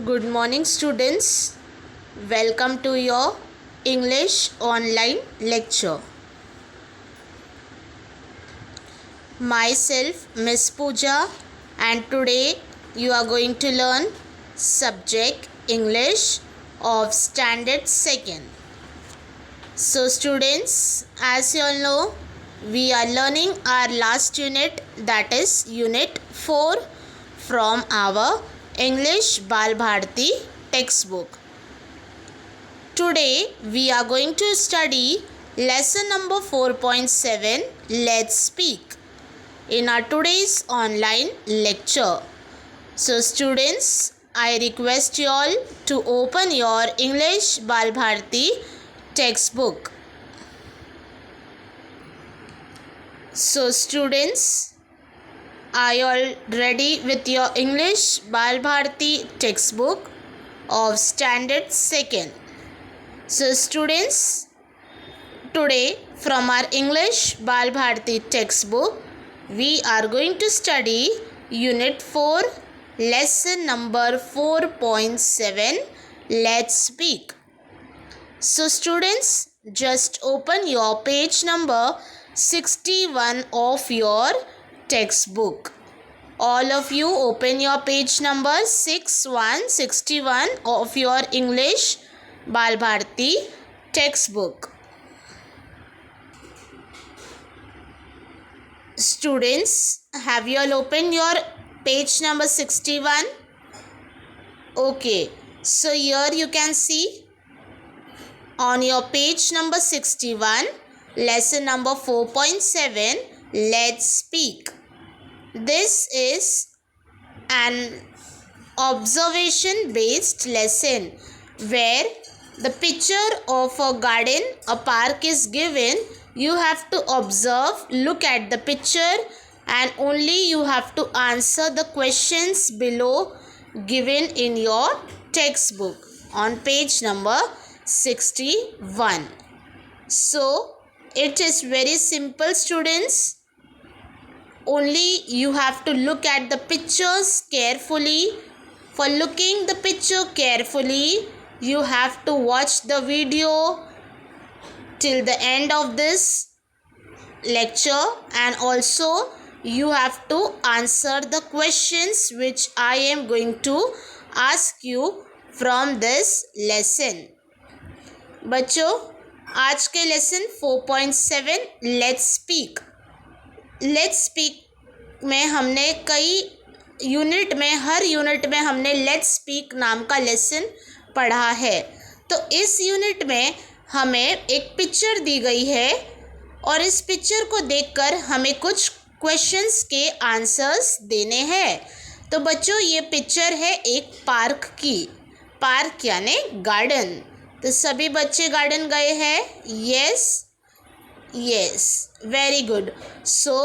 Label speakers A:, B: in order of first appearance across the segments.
A: Good morning, students. Welcome to your English online lecture. Myself, Miss Pooja, and today you are going to learn subject English of Standard 2nd. So, students, as you all know, we are learning our last unit, that is Unit 4 from our English Bal Bharati textbook. Today we are going to study lesson number 4.7, Let's Speak, in our today's online lecture. So students, I request you all to open your English Bal Bharati textbook. So students, are you all ready with your English Bal Bharati textbook of Standard 2nd? So students, today from our English Bal Bharati textbook, we are going to study Unit 4, lesson number 4.7, Let's Speak. So students, just open your page number 61 of your textbook. All of you open your page number 61 of your English Bal Bharati textbook. Students, have you all opened your page number 61? Okay, so here you can see on your page number 61, lesson number 4.7, Let's Speak. This is an observation based lesson where the picture of a garden, a park is given. You have to observe, look at the picture, and only you have to answer the questions below given in your textbook on page number 61. So it is very simple, students. Only you have to look at the pictures carefully. For looking the picture carefully, you have to watch the video till the end of this lecture, and also you have to answer the questions which I am going to ask you from this lesson. बच्चों, आज के lesson 4.7 let's speak में हमने कई unit में, हर unit में हमने let's speak नाम का लेसन पढ़ा है. तो इस यूनिट में हमें एक पिक्चर दी गई है और इस पिक्चर को देखकर हमें कुछ क्वेश्चंस के आंसर्स देने हैं. तो बच्चों, ये पिक्चर है एक पार्क की. पार्क यानी गार्डन. तो सभी बच्चे गार्डन गए हैं? yes, very good. So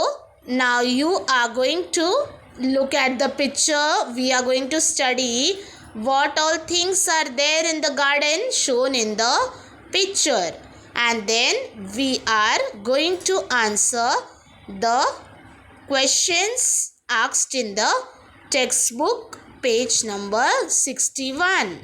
A: now you are going to look at the picture. We are going to study what all things are there in the garden shown in the picture, and then we are going to answer the questions asked in the textbook page number 61.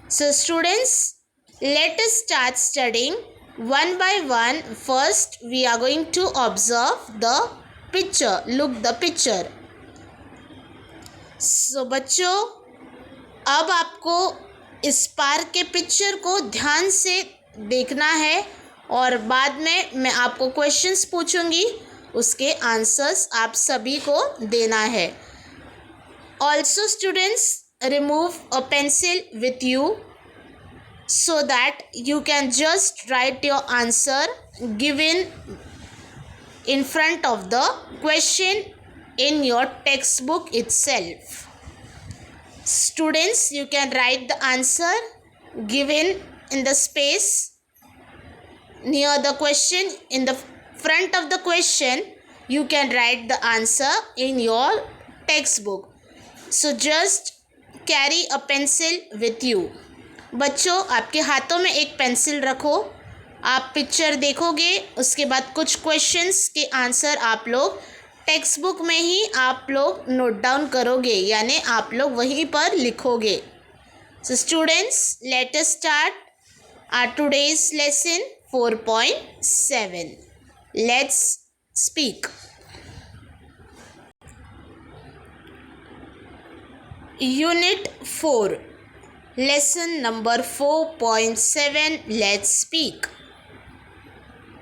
A: So students, let us start studying one by one. First we are going to observe the picture. Look the picture. So बच्चों, अब आपको इस park के picture को ध्यान से देखना है और बाद में मैं आपको क्वेश्चंस पूछूंगी, उसके आंसर्स आप सभी को देना है. Also students, remove a pencil with you so that you can just write your answer given in front of the question in your textbook itself. Students, you can write the answer given in the space near the question. In the front of the question, you can write the answer in your textbook. So just carry a pencil with you. बच्चों, आपके हाथों में एक pencil रखो. आप picture देखोगे, उसके बाद कुछ क्वेश्चंस के आंसर आप लोग टेक्स्ट बुक में ही आप लोग नोट डाउन करोगे, यानी आप लोग वहीं पर लिखोगे. So students, let us start our today's lesson 4.7. Let's speak. Unit 4, lesson number 4.7. Let's speak.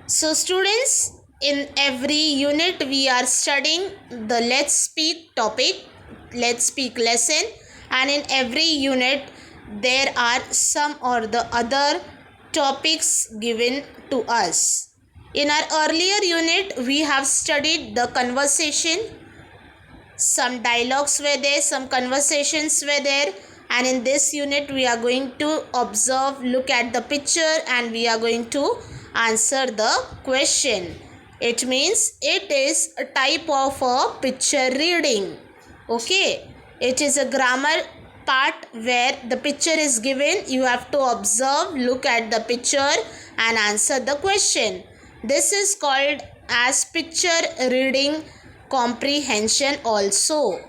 A: So students, in every unit we are studying the Let's Speak topic, Let's Speak lesson, and in every unit there are some or the other topics given to us. In our earlier unit we have studied the conversation, some dialogues were there, some conversations were there, and in this unit we are going to observe, look at the picture, and we are going to answer the question. It means it is a type of a picture reading. Okay, it is a grammar part where the picture is given, you have to observe, look at the picture and answer the question. This is called as picture reading comprehension also.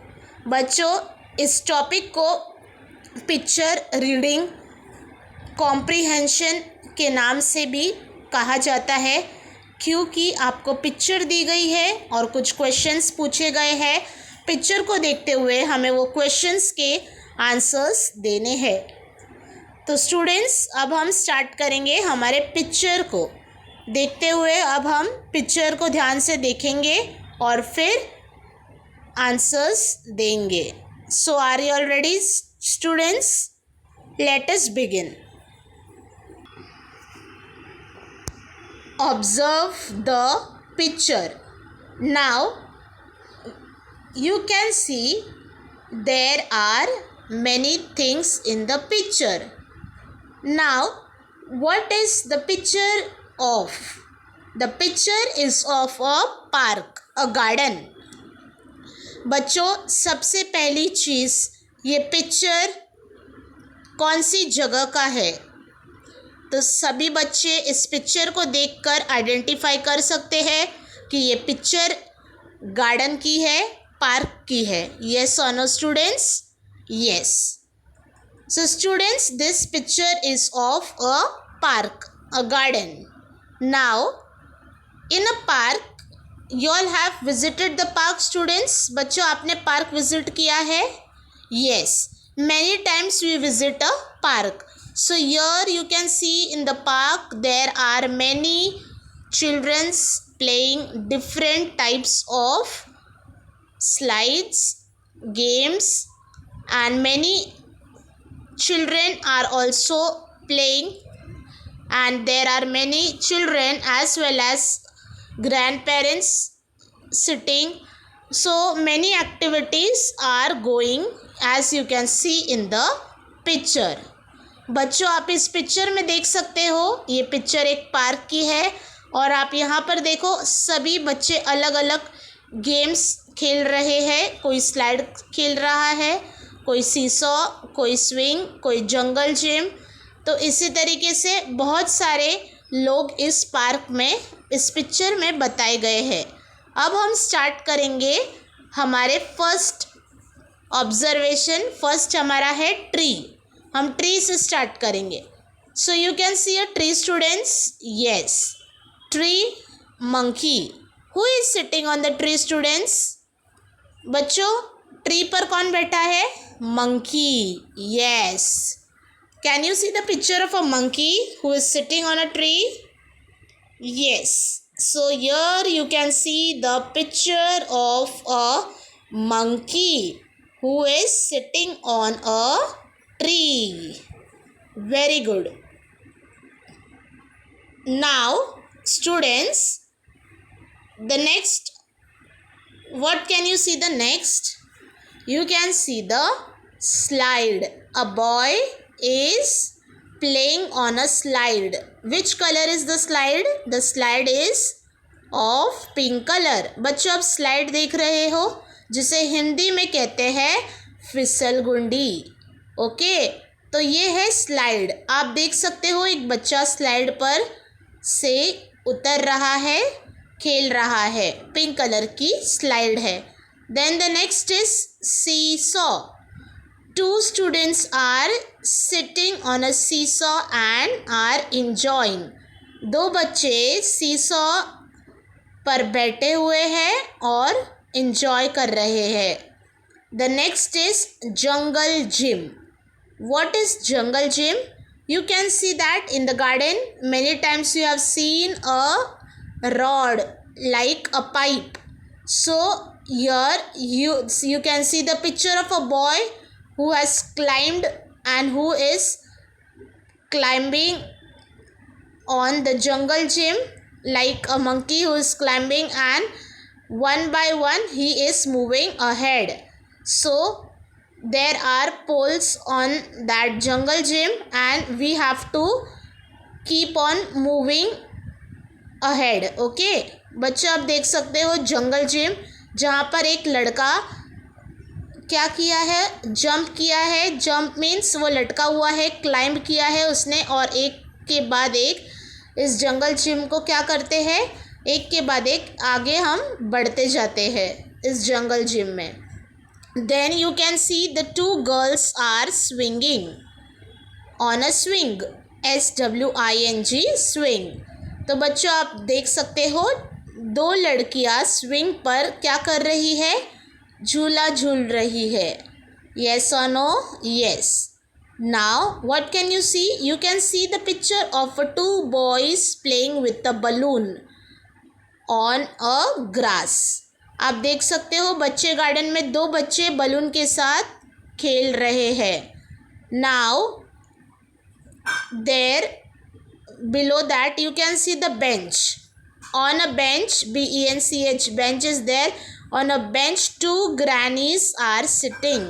A: बच्चों, इस topic को picture reading comprehension के नाम से भी कहा जाता है, क्योंकि आपको पिक्चर दी गई है और कुछ क्वेश्चंस पूछे गए हैं. पिक्चर को देखते हुए हमें वो क्वेश्चंस के आंसर्स देने हैं. तो स्टूडेंट्स, अब हम स्टार्ट करेंगे हमारे पिक्चर को देखते हुए. अब हम पिक्चर को ध्यान से देखेंगे और फिर आंसर्स देंगे. So are you all ready students? Let us begin. Observe the picture. Now you can see there are many things in the picture. Now what is the picture of? The picture is of a park, a garden. बच्चों, सबसे पहली चीज़, ये picture कौन सी जगह का है? तो सभी बच्चे इस पिक्चर को देखकर आइडेंटिफाई कर सकते हैं कि ये पिक्चर गार्डन की है, पार्क की है. येस और no students? Yes. So students, this picture is of a park, a garden. Now in a park, you all have visited the park students. बच्चों, आपने पार्क विजिट किया है? Yes, many times we visit a park. So here you can see in the park there are many childrens playing different types of slides, games, and many children are also playing, and there are many children as well as grandparents sitting. So many activities are going as you can see in the picture. बच्चों, आप इस picture में देख सकते हो, ये picture एक park की है और आप यहाँ पर देखो, सभी बच्चे अलग अलग गेम्स खेल रहे हैं. कोई स्लाइड खेल रहा है, कोई सीसॉ, कोई स्विंग, कोई जंगल जिम. तो इसी तरीके से बहुत सारे लोग इस पार्क में, इस पिक्चर में बताए गए हैं. अब हम स्टार्ट करेंगे हमारे फर्स्ट ऑब्जर्वेशन. फर्स्ट हमारा है ट्री. हम ट्री से स्टार्ट करेंगे. So you can C a tree students. Yes, tree, monkey. Who is sitting on the tree students? बच्चों, ट्री पर कौन बैठा है? Monkey. Yes. Can you see the picture of a monkey who is sitting on a tree? Yes. So here you can see the picture of a monkey who is sitting on a tree. Very good. Now students, the next, what can you see the next? You can see the slide. A boy is playing on a slide. Which color is the slide? The slide is of pink color. बच्चों, आप slide देख रहे हो, जिसे हिंदी में कहते हैं फिसल गुंडी. ओके, तो ये है स्लाइड. आप देख सकते हो एक बच्चा स्लाइड पर से उतर रहा है खेल रहा है, पिंक कलर की स्लाइड है. Then the next is seesaw. Two students are sitting on a seesaw and are enjoying. दो बच्चे सीसॉ पर बैठे हुए हैं और enjoy कर रहे हैं. The next is jungle gym. What is jungle gym? You can see that in the garden many times you have seen a rod like a pipe. So here you can see the picture of a boy who has climbed and who is climbing on the jungle gym like a monkey who is climbing, and one by one he is moving ahead. So there are poles on that jungle gym and we have to keep on moving ahead. Okay बच्चों, आप देख सकते हो जंगल gym, जहाँ पर एक लड़का क्या किया है, जंप किया है. जंप मीन्स वो लटका हुआ है, क्लाइंब किया है उसने, और एक के बाद एक इस जंगल जिम को क्या करते हैं, एक के बाद एक आगे हम बढ़ते जाते हैं इस जंगल जिम में. Then you can see the two girls are swinging on a swing. SWING swing. तो बच्चों आप देख सकते हो दो लड़कियां स्विंग पर क्या कर रही है, झूला झूल रही है. Yes or no? Yes. Now what can you see? You can see the picture of two boys playing with a balloon on a grass. आप देख सकते हो बच्चे गार्डन में दो बच्चे बलून के साथ खेल रहे हैं. Now there below that you can see the bench. On a bench, BENCH, bench is there. On a bench two grannies are sitting.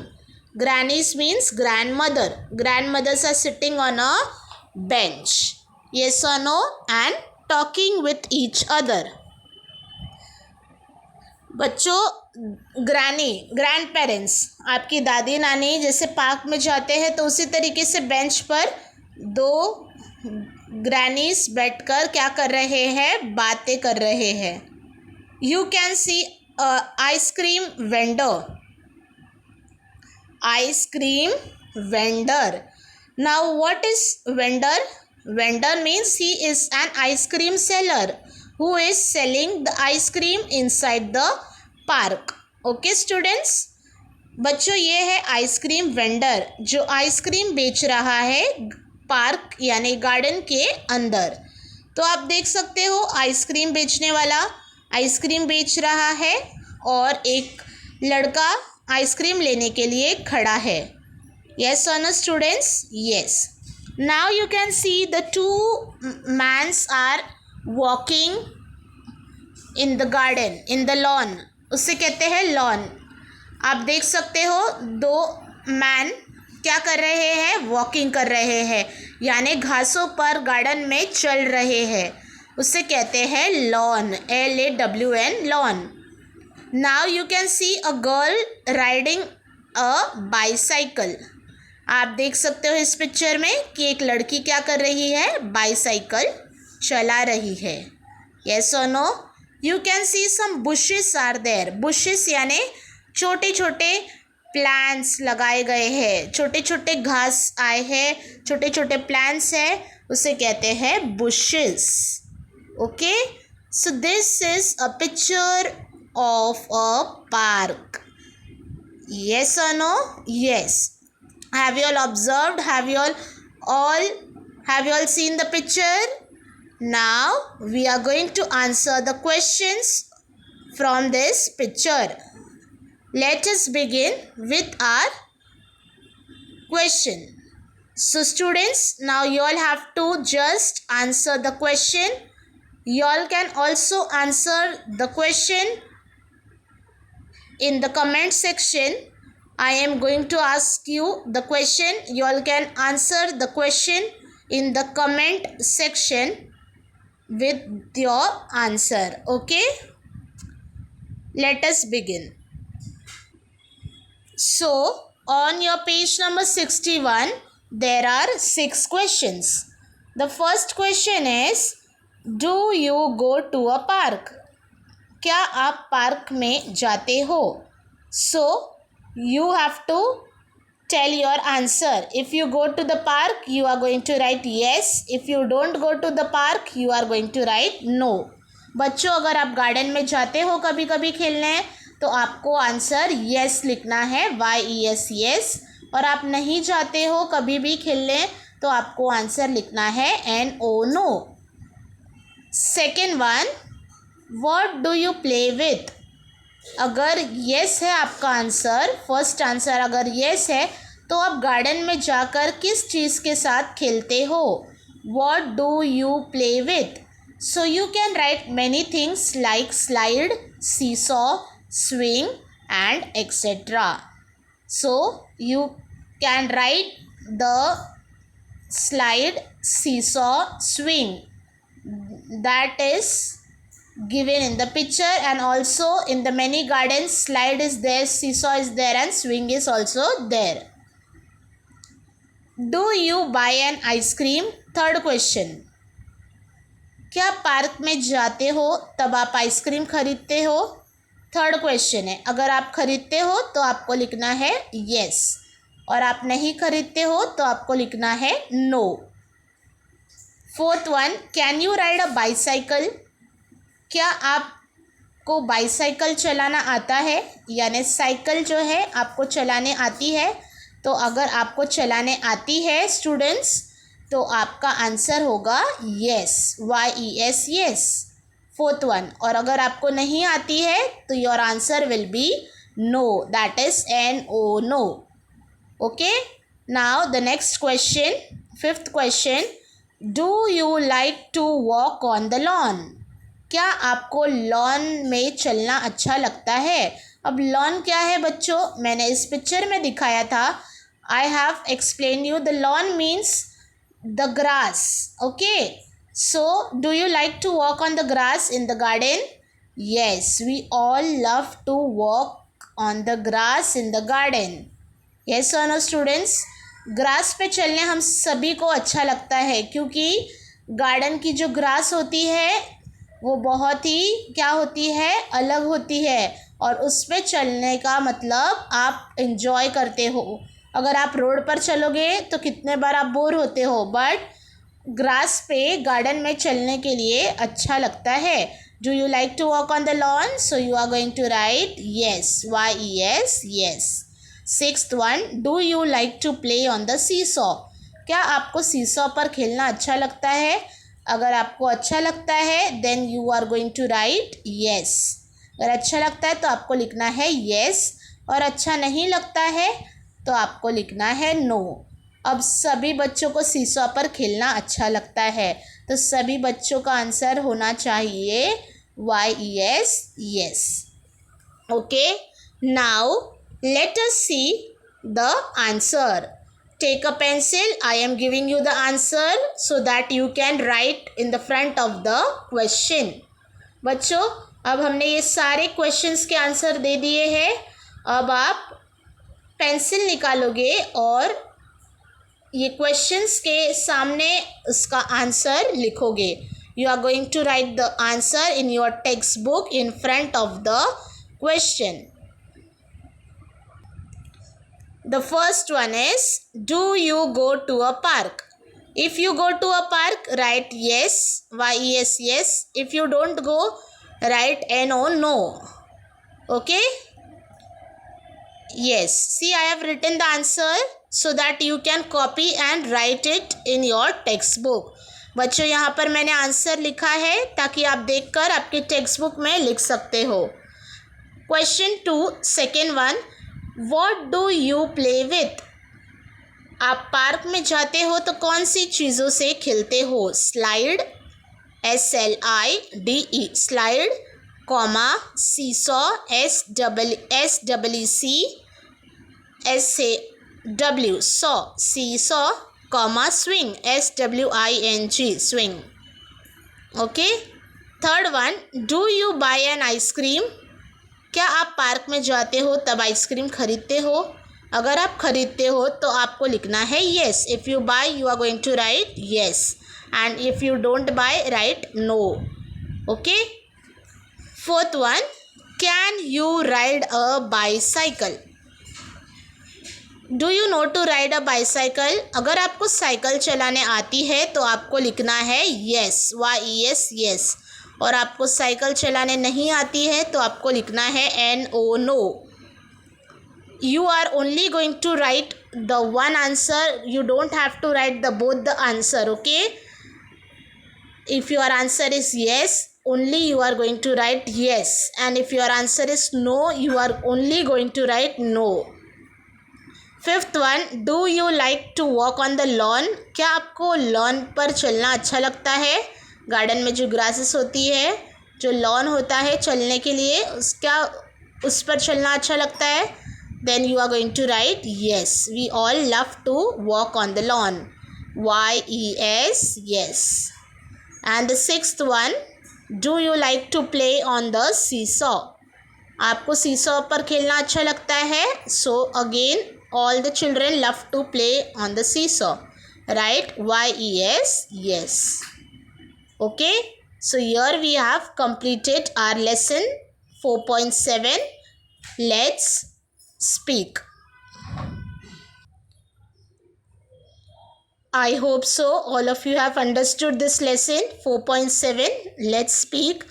A: Grannies means grandmother. Grandmothers are sitting on a bench. Yes or no? And talking with each other. बच्चों granny, grand parents, आपकी दादी नानी जैसे park में जाते हैं तो उसी तरीके से बेंच पर दो ग्रैनीज बैठकर क्या कर रहे हैं, बातें कर रहे हैं. You can C ice cream vendor. Ice cream vendor. Now what is vendor? Vendor means he is an ice cream seller who is selling the ice cream inside the park. Okay students, बच्चों ये है आइसक्रीम वेंडर जो ice cream बेच रहा है park यानी garden के अंदर. तो आप देख सकते हो आइसक्रीम बेचने वाला आइसक्रीम बेच रहा है और एक लड़का आइसक्रीम लेने के लिए खड़ा है. Yes or no students? Yes. Now you can see the two mans are walking in the garden, in the lawn. उससे कहते हैं लॉन. आप देख सकते हो दो मैन क्या कर रहे हैं, वॉकिंग कर रहे हैं यानी घासों पर गार्डन में चल रहे हैं. उससे कहते हैं lawn. LAWN, lawn. Now you can C a girl riding a bicycle. आप देख सकते हो इस पिक्चर में कि एक लड़की क्या कर रही है, बाईसाइकिल चला रही है. Yes or no? You can see some bushes are there. Bushes यानी छोटे छोटे प्लांट्स लगाए गए हैं, छोटे छोटे घास आए हैं, छोटे छोटे प्लांट्स है, उसे कहते हैं bushes. Okay? So this is a picture of a park. Yes or no? Yes. Have you all observed? Have you all seen the picture? Now we are going to answer the questions from this picture. Let us begin with our question. So students, now you all have to just answer the question. You all can also answer the question in the comment section. I am going to ask you the question. You all can answer the question in the comment section with your answer. Okay, let us begin. So on your page number 61 there are 6 questions. The first question is, do you go to a park? क्या आप park में जाते हो? So you have to tell your answer. If you go to the park, you are going to write yes. If you don't go to the park, you are going to write no. बच्चों, अगर आप garden में जाते हो कभी कभी खेलने तो आपको आंसर yes लिखना है, YES yes. और आप नहीं जाते हो कभी भी खेलने तो आपको आंसर लिखना है NO no. Second one, what do you play with? अगर येस है आपका आंसर, फर्स्ट आंसर अगर येस है तो आप गार्डन में जाकर किस चीज़ के साथ खेलते हो? What do you play with? So you can write many things like slide, seesaw, swing and etcetera. So you can write the slide, seesaw, swing, that is given in the picture, and also in the many gardens slide is there, seesaw is there and swing is also there. Do you buy an ice cream? Third question. क्या park में जाते हो तब आप ice cream खरीदते हो? Third question है. अगर आप खरीदते हो तो आपको लिखना है yes, और आप नहीं खरीदते हो तो आपको लिखना है no. Fourth one, can you ride a bicycle? क्या आपको बाईसाइकिल चलाना आता है? यानी साइकिल जो है आपको चलाने आती है. तो अगर आपको चलाने आती है स्टूडेंट्स तो आपका आंसर होगा yes, YES yes. Fourth one. और अगर आपको नहीं आती है तो your answer will be no, that is NO no. Okay, now the next question, fifth question. Do you like to walk on the lawn? क्या आपको लॉन में चलना अच्छा लगता है? अब लॉन क्या है बच्चों, मैंने इस पिक्चर में दिखाया था. I have explain you. The lawn means the grass. Okay, so do you like to walk on the grass in the garden? Yes, we all love to walk on the grass in the garden. Yes और no students? Grass पे चलने हम सभी को अच्छा लगता है क्योंकि गार्डन की जो ग्रास होती है वो बहुत ही क्या होती है, अलग होती है, और उस पे चलने का मतलब आप इन्जॉय करते हो. अगर आप रोड पर चलोगे तो कितने बार आप बोर होते हो, बट ग्रास पे गार्डन में चलने के लिए अच्छा लगता है. Do you like to walk on the lawn? So you are going to write yes, YES yes. Sixth one, do you like to play on the seesaw? क्या आपको सीसॉ पर खेलना अच्छा लगता है? अगर आपको अच्छा लगता है then you are going to write yes. अगर अच्छा लगता है तो आपको लिखना है येस, और अच्छा नहीं लगता है तो आपको लिखना है नो. अब सभी बच्चों को सीसॉ पर खेलना अच्छा लगता है तो सभी बच्चों का आंसर होना चाहिए YES yes. Okay, now let us see the answer. Take a pencil. I am giving you the answer so that you can write in the front of the question. बच्चों, अब हमने ये सारे क्वेश्चंस के answer दे दिए हैं. अब आप पेंसिल निकालोगे और ये क्वेश्चंस के सामने उसका आंसर लिखोगे. You are going to write the answer in your textbook in front of the question. The first one is, do you go to a park? If you go to a park, write yes, YES yes. If you don't go, write NO no. Okay? Yes. See, I have written the answer so that you can copy and write it in your textbook. बच्चों, यहाँ पर मैंने answer लिखा है ताकि आप देखकर आपके टेक्स्ट बुक में लिख सकते हो. Question 2, second one, What do you play with? आप पार्क में जाते हो तो कौन सी चीज़ों से खेलते हो? Slide, SLIDE slide, comma, seesaw, SEEC saw, seesaw, comma, swing, SWING swing. Okay, third one, do you buy an ice cream? क्या आप पार्क में जाते हो तब आइसक्रीम खरीदते हो? अगर आप खरीदते हो तो आपको लिखना है yes. If you buy you are going to write yes, and if you don't buy write no. Okay, Fourth one, can you ride a bicycle? Do you know to ride a bicycle? अगर आपको cycle चलाने आती है तो आपको लिखना है yes, YES, yes. और आपको साइकिल चलाने नहीं आती है तो आपको लिखना है NO, no. You are only going to write the one answer, you don't have to write the both the answer, okay? If your answer is yes, only you are going to write yes, and if your answer is no, you are only going to write no. Fifth one, do you like to walk on the lawn? क्या आपको lawn पर चलना अच्छा लगता है? Garden में जो grasses होती है, जो लॉन होता है चलने के लिए, उस पर चलना अच्छा लगता है? Then you are going to write yes, we all love to walk on the lawn, YES, yes. And the sixth one, do you like to play on the seesaw? आपको सीसॉ पर खेलना अच्छा लगता है? So again all the children love to play on the seesaw, right? YES, yes. Okay, so here we have completed our lesson 4.7. Let's speak. I hope so all of you have understood this lesson 4.7. Let's speak.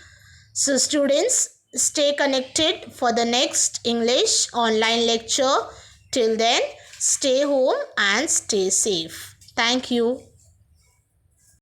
A: So students, stay connected for the next English online lecture. Till then, stay home and stay safe. Thank you.